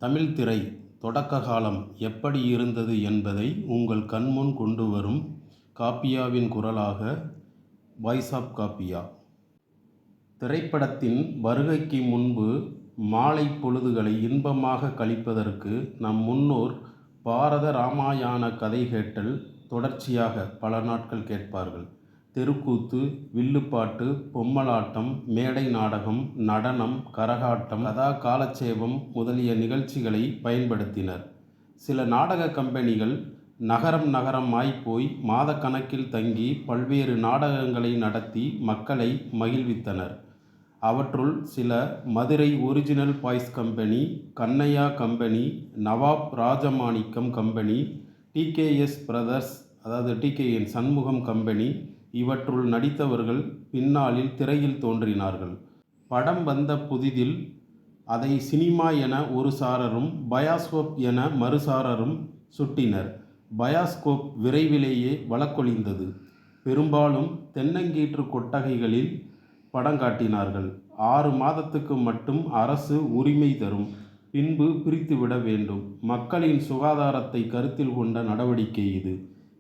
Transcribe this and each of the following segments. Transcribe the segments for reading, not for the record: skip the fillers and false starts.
தமிழ் திரை தொடக்க காலம் எப்படி இருந்தது என்பதை உங்கள் கண்முன் கொண்டு வரும் காப்பியாவின் குரலாக வாய்ஸ் ஆஃப் காப்பியா. திரைப்படத்தின் வருகைக்கு முன்பு மாலை பொழுதுகளை இன்பமாக கழிப்பதற்கு நம் முன்னோர் பாரத ராமாயண கதை கேட்டல் தொடர்ச்சியாக பல நாட்கள் கேட்பார்கள். தெருக்கூத்து, வில்லுப்பாட்டு, பொம்மலாட்டம், மேடை நாடகம், நடனம், கரகாட்டம், கதா காலட்சேபம் முதலிய நிகழ்ச்சிகளை பயன்படுத்தினர். சில நாடக கம்பெனிகள் நகரம் நகரமாய் போய் மாதக்கணக்கில் தங்கி பல்வேறு நாடகங்களை நடத்தி மக்களை மகிழ்வித்தனர். அவற்றுள் சில Madurai original boys company, Kannaiya company, Nawab Rajamanickam company, TKS brothers TKN Shanmugam company இவற்றுள் நடித்தவர்கள் பின்னாளில் திரையில் தோன்றினார்கள். படம் வந்த புதிதில் அதை சினிமா என ஒரு சாரரும் பயாஸ்கோப் என மறுசாரரும் சுட்டினர். பயாஸ்கோப் விரைவிலேயே வழக்கொழிந்தது. பெரும்பாலும் தென்னங்கீற்று கொட்டகைகளில் படம் காட்டினார்கள். 6 மாதத்துக்கு மட்டும் அரசு உரிமை தரும், பின்பு பிரித்துவிட வேண்டும். மக்களின் சுகாதாரத்தை கருத்தில் கொண்ட நடவடிக்கை இது.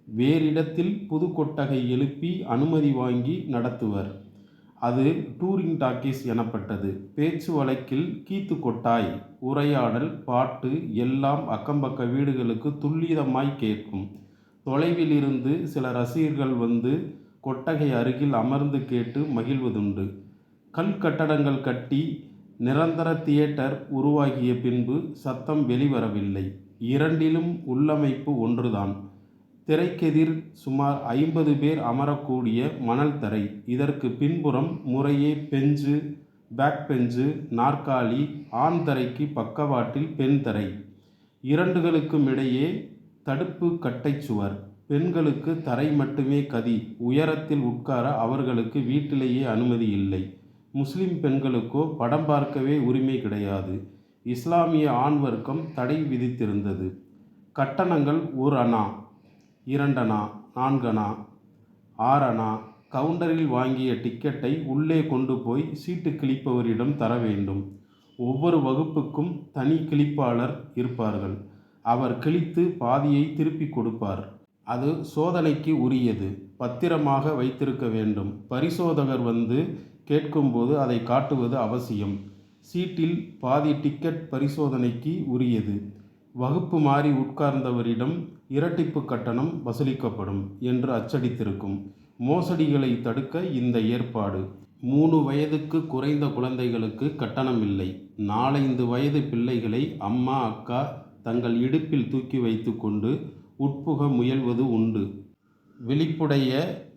வேறிடத்தில் புது கொட்டகை எழுப்பி அனுமதி வாங்கி நடத்துவர். அது டூரிங் டாக்கீஸ் எனப்பட்டது. பேச்சு வழக்கில் கீத்து கொட்டாய், உரையாடல், பாட்டு எல்லாம் அக்கம்பக்க வீடுகளுக்கு துல்லியமாய் கேட்கும். தொலைவில் இருந்து சில ரசிகர்கள் வந்து கொட்டகை அருகில் அமர்ந்து கேட்டு மகிழ்வதுண்டு. கட்டடங்கள் கட்டி நிரந்தர தியேட்டர் உருவாகிய பின்பு சத்தம் வெளிவரவில்லை. இரண்டிலும் உள்ளமைப்பு ஒன்றுதான். திரைக்கெதிர் சுமார் 50 பேர் அமரக்கூடிய மணல் தரை. இதற்கு பின்புறம் முறையே பெஞ்சு, பேக் பெஞ்சு, நாற்காலி, ஆண் தரைக்கு பக்கவாட்டில் பெண் தரை. இரண்டுகளுக்கும் இடையே தடுப்பு கட்டைச்சுவர். பெண்களுக்கு தரை மட்டுமே கதி. உயரத்தில் உட்கார அவர்களுக்கு வீட்டிலேயே அனுமதி இல்லை. முஸ்லிம் பெண்களுக்கோ படம் பார்க்கவே உரிமை கிடையாது. இஸ்லாமிய ஆண் வர்க்கம் தடை விதித்திருந்தது. கட்டணங்கள் 1 அணா, 2 அணா, 4 அணா, 6 அணா. கவுண்டரில் வாங்கிய டிக்கெட்டை உள்ளே கொண்டு போய் சீட்டு கிழிப்பவரிடம் தர வேண்டும். ஒவ்வொரு வகுப்புக்கும் தனி கிழிப்பாளர் இருப்பார்கள். அவர் கிழித்து பாதியை திருப்பி கொடுப்பார். அது சோதனைக்கு உரியது. பத்திரமாக வைத்திருக்க வேண்டும். பரிசோதகர் வந்து கேட்கும்போது அதை காட்டுவது அவசியம். சீட்டில் பாதி டிக்கெட் பரிசோதனைக்கு உரியது. வகுப்பு மாறி உட்கார்ந்தவரிடம் இரட்டிப்பு கட்டணம் வசூலிக்கப்படும் என்று அச்சடித்திருக்கும். மோசடிகளை தடுக்க இந்த ஏற்பாடு. 3 வயதுக்கு குறைந்த குழந்தைகளுக்கு கட்டணம் இல்லை. 4-5 வயது பிள்ளைகளை அம்மா, அக்கா தங்கள் இடுப்பில் தூக்கி வைத்து கொண்டு உட்புக முயல்வது உண்டு. விழிப்புடைய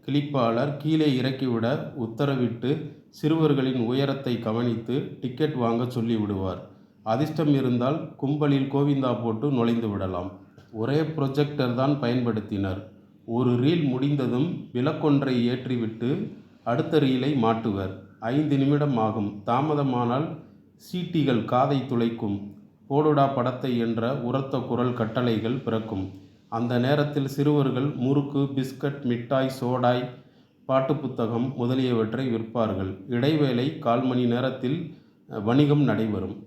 கிழிப்பாளர் கீழே இறக்கிவிட உத்தரவிட்டு சிறுவர்களின் உயரத்தை கவனித்து டிக்கெட் வாங்க சொல்லிவிடுவார். அதிர்ஷ்டம் இருந்தால் கும்பலில் கோவிந்தா போட்டு நுழைந்து விடலாம். ஒரே ப்ரொஜெக்டர் தான் பயன்படுத்தினர். ஒரு ரீல் முடிந்ததும் விளக்கொன்றை ஏற்றிவிட்டு அடுத்த ரீலை மாட்டுவர். 5 நிமிடம் ஆகும். தாமதமானால் சீட்டிகள் காதை துளைக்கும். போடுடா படத்தை என்ற உரத்த குரல் கட்டளைகள் பிறக்கும். அந்த நேரத்தில் சிறுவர்கள் முறுக்கு, பிஸ்கட், மிட்டாய், சோடாய், பாட்டு புத்தகம் முதலியவற்றை விற்பார்கள். இடைவேளை 1/4 மணி நேரத்தில் வணிகம் நடைபெறும்.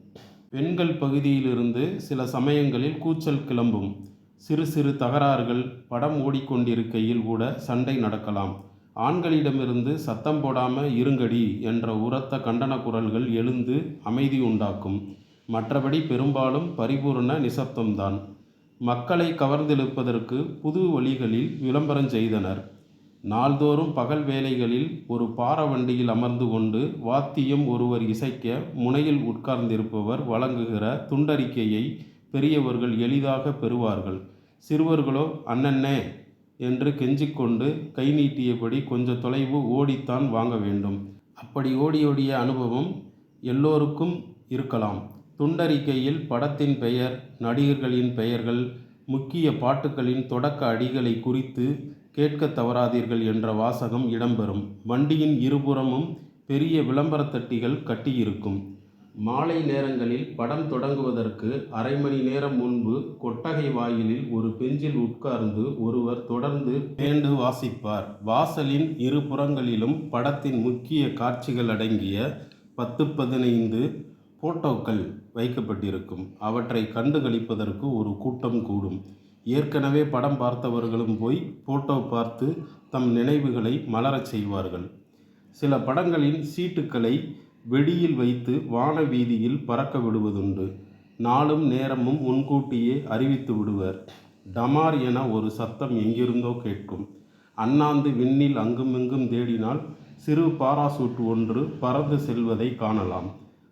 பெண்கள் பகுதியிலிருந்து சில சமயங்களில் கூச்சல் கிளம்பும். சிறு சிறு தகராறுகள். படம் ஓடிக்கொண்டிருக்கையில் கூட சண்டை நடக்கலாம். ஆண்களிடமிருந்து சத்தம் போடாம இருங்கடி என்ற உரத்த கண்டன குரல்கள் எழுந்து அமைதி உண்டாக்கும். மற்றபடி பெரும்பாலும் பரிபூர்ண நிசப்தம்தான். மக்களை கவர்ந்தெழுப்பதற்கு புது வழிகளில் விளம்பரம் செய்தனர். நாள்தோறும் பகல் வேளைகளில் ஒரு பார வண்டியில் அமர்ந்து கொண்டு வாத்தியம் ஒருவர் இசைக்க முனையில் உட்கார்ந்திருப்பவர் வழங்குகிற துண்டறிக்கையை பெரியவர்கள் எளிதாக பெறுவார்கள். சிறுவர்களோ அண்ணன்னே என்று கெஞ்சிக்கொண்டு கை நீட்டியபடி கொஞ்ச தொலைவு ஓடித்தான் வாங்க வேண்டும். அப்படி ஓடிய அனுபவம் எல்லோருக்கும் இருக்கலாம். துண்டறிக்கையில் படத்தின் பெயர், நடிகர்களின் பெயர்கள், முக்கிய பாட்டுகளின் தொடக்க அடிகளை குறித்து கேட்க தவறாதீர்கள் என்ற வாசகம் இடம்பெறும். வண்டியின் இருபுறமும் பெரிய விளம்பரத்தட்டிகள் கட்டியிருக்கும். மாலை நேரங்களில் படம் தொடங்குவதற்கு 1/2 மணி நேரம் முன்பு கொட்டகை வாயிலில் ஒரு பெஞ்சில் உட்கார்ந்து ஒருவர் தொடர்ந்து பேண்டு வாசிப்பார். வாசலின் இருபுறங்களிலும் படத்தின் முக்கிய காட்சிகள் அடங்கிய 10-15 போட்டோக்கள் வைக்கப்பட்டிருக்கும். அவற்றை கண்டுகளிப்பதற்கு ஒரு கூட்டம் கூடும். ஏற்கனவே படம் பார்த்தவர்களும் போய் போட்டோ பார்த்து தம் நினைவுகளை மலரச் செய்வார்கள். சில படங்களின் சீட்டுக்களை வெடியில் வைத்து வான வீதியில் பறக்க விடுவதுண்டு. நாளும் நேரமும் முன்கூட்டியே அறிவித்து விடுவர். டமார் என ஒரு சத்தம் எங்கிருந்தோ கேட்கும். அண்ணாந்து விண்ணில் அங்குமிங்கும் தேடினால் சிறு பாராசூட் ஒன்று பறந்து செல்வதை காணலாம்.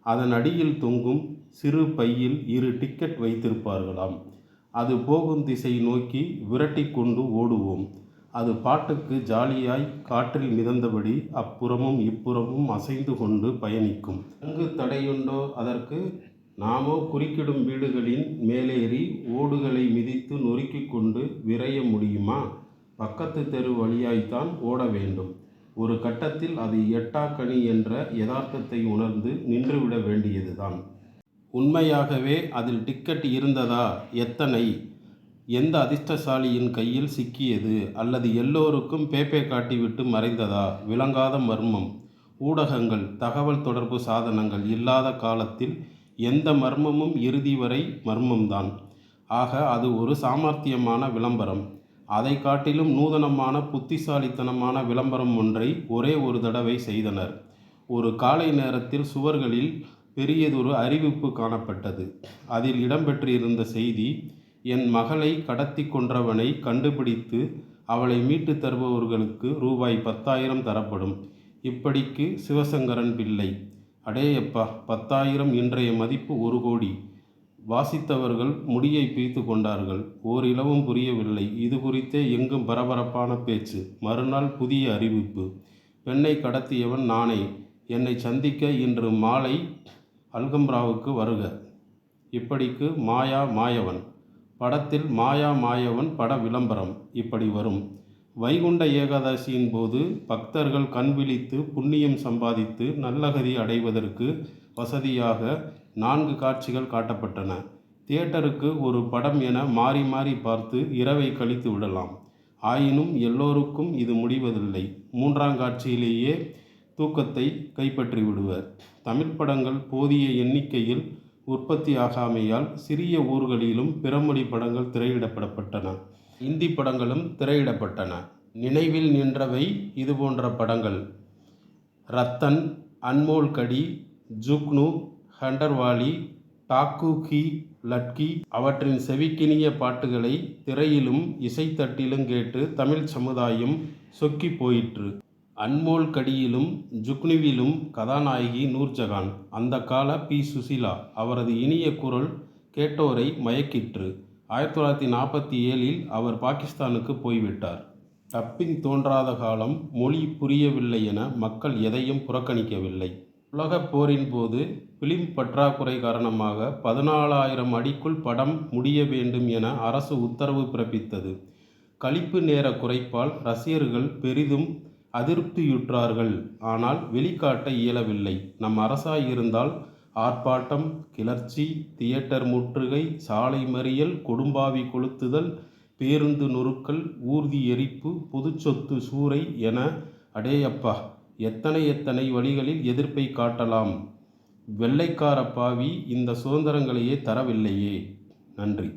அதன் அடியில் தொங்கும் சிறு பையில் 2 டிக்கெட் வைத்திருப்பார்களாம். அது போகும் திசை நோக்கி விரட்டி கொண்டு ஓடுவோம். அது பாட்டுக்கு ஜாலியாய் காற்றில் மிதந்தபடி அப்புறமும் இப்புறமும் அசைந்து கொண்டு பயணிக்கும். அங்கு தடையுண்டோ அதற்கு? நாமோ குறுக்கிடும் வீடுகளின் மேலேறி ஓடுகளை மிதித்து நொறுக்கி கொண்டு விரைய முடியுமா? பக்கத்து தெரு வழியாய்த்தான் ஓட வேண்டும். ஒரு கட்டத்தில் அது எட்டாக்கனி என்ற யதார்த்தத்தை உணர்ந்து நின்றுவிட வேண்டியதுதான். உண்மையாகவே அதில் டிக்கெட் இருந்ததா? எத்தனை? எந்த அதிர்ஷ்டசாலியின் கையில் சிக்கியது? அல்லது எல்லோருக்கும் பேப்பே காட்டிவிட்டு மறைந்ததா? விளங்காத மர்மம். ஊடகங்கள், தகவல் தொடர்பு சாதனங்கள் இல்லாத காலத்தில் எந்த மர்மமும் இறுதி வரை மர்மம்தான். ஆக அது ஒரு சாமர்த்தியமான விளம்பரம். அதை காட்டிலும் நூதனமான புத்திசாலித்தனமான விளம்பரம் ஒன்றை ஒரே ஒரு தடவை செய்தனர். ஒரு காலை நேரத்தில் சுவர்களில் பெரியதொரு அறிவிப்பு காணப்பட்டது. அதில் இடம்பெற்றிருந்த செய்தி, என் மகளை கடத்தி கொன்றவனை கண்டுபிடித்து அவளை மீட்டு தருபவர்களுக்கு ரூபாய் 10,000 தரப்படும். இப்படிக்கு சிவசங்கரன் பிள்ளை. அடேயப்பா, 10,000 இன்றைய மதிப்பு 1 கோடி. வாசித்தவர்கள் முடியை பிய்த்து கொண்டார்கள். ஓரிளவும் புரியவில்லை. இது குறித்தே எங்கும் பரபரப்பான பேச்சு. மறுநாள் புதிய அறிவிப்பு, பெண்ணை கடத்தியவன் நானே. என்னை சந்திக்க இன்று மாலை அல்கம்ராவுக்கு வருக. இப்படிக்கு மாயா மாயவன். படத்தில் மாயா மாயவன் பட விளம்பரம் இப்படி வரும். வைகுண்ட ஏகாதசியின் போது பக்தர்கள் கண் விழித்து புண்ணியம் சம்பாதித்து நல்லகதி அடைவதற்கு வசதியாக 4 காட்சிகள் காட்டப்பட்டன. தியேட்டருக்கு ஒரு படம் என மாறி மாறி பார்த்து இரவை கழித்து விடலாம். ஆயினும் எல்லோருக்கும் இது முடிவதில்லை. 3ஆம் காட்சியிலேயே தூக்கத்தை கைப்பற்றி விடுவர். தமிழ் படங்கள் போதிய எண்ணிக்கையில் உற்பத்தி ஆகாமையால் சிறிய ஊர்களிலும் பிறமொழி படங்கள் திரையிடப்பட்டன. இந்தி படங்களும் திரையிடப்பட்டன. நினைவில் நின்றவை இதுபோன்ற படங்கள்: ரத்தன், அன்மோல் கடி, ஜுக்னு, ஹண்டர்வாலி, டாக்கு கி லட்கி. அவற்றின் செவிக்கினிய பாட்டுகளை திரையிலும் இசைத்தட்டிலும் கேட்டு தமிழ் சமுதாயம் சொக்கி போயிற்று. அன்மோல் கடியிலும் ஜுக்னுவிலும் கதாநாயகி நூர்ஜஹான். அந்த கால பி. சுசீலா. அவரது இனிய குரல் கேட்டோரை மயக்கிற்று. 1947இல் அவர் பாகிஸ்தானுக்கு போய்விட்டார். டப்பிங் தோன்றாத காலம், மொழி புரியவில்லை என மக்கள் எதையும் புறக்கணிக்கவில்லை. உலகப் போரின் போது பிலிம் பற்றாக்குறை காரணமாக 14,000 அடிக்குள் படம் முடிய வேண்டும் என அரசு உத்தரவு பிறப்பித்தது. கழிப்பு நேர குறைப்பால் ரசிகர்கள் பெரிதும் அதிருப்தியுற்றார்கள். ஆனால் வெளிக்காட்ட இயலவில்லை. நம் அரசாயிருந்தால் ஆர்ப்பாட்டம், கிளர்ச்சி, தியேட்டர் முற்றுகை, சாலை மறியல், கொடும்பாவி கொளுத்துதல், பேருந்து நொறுக்கல், ஊர்தி எரிப்பு, பொதுச்சொத்து சூறை என அடேயப்பா எத்தனை வழிகளில் எதிர்ப்பை காட்டலாம். வெள்ளைக்கார பாவி இந்த சுதந்திரங்களையே தரவில்லையே. நன்றி.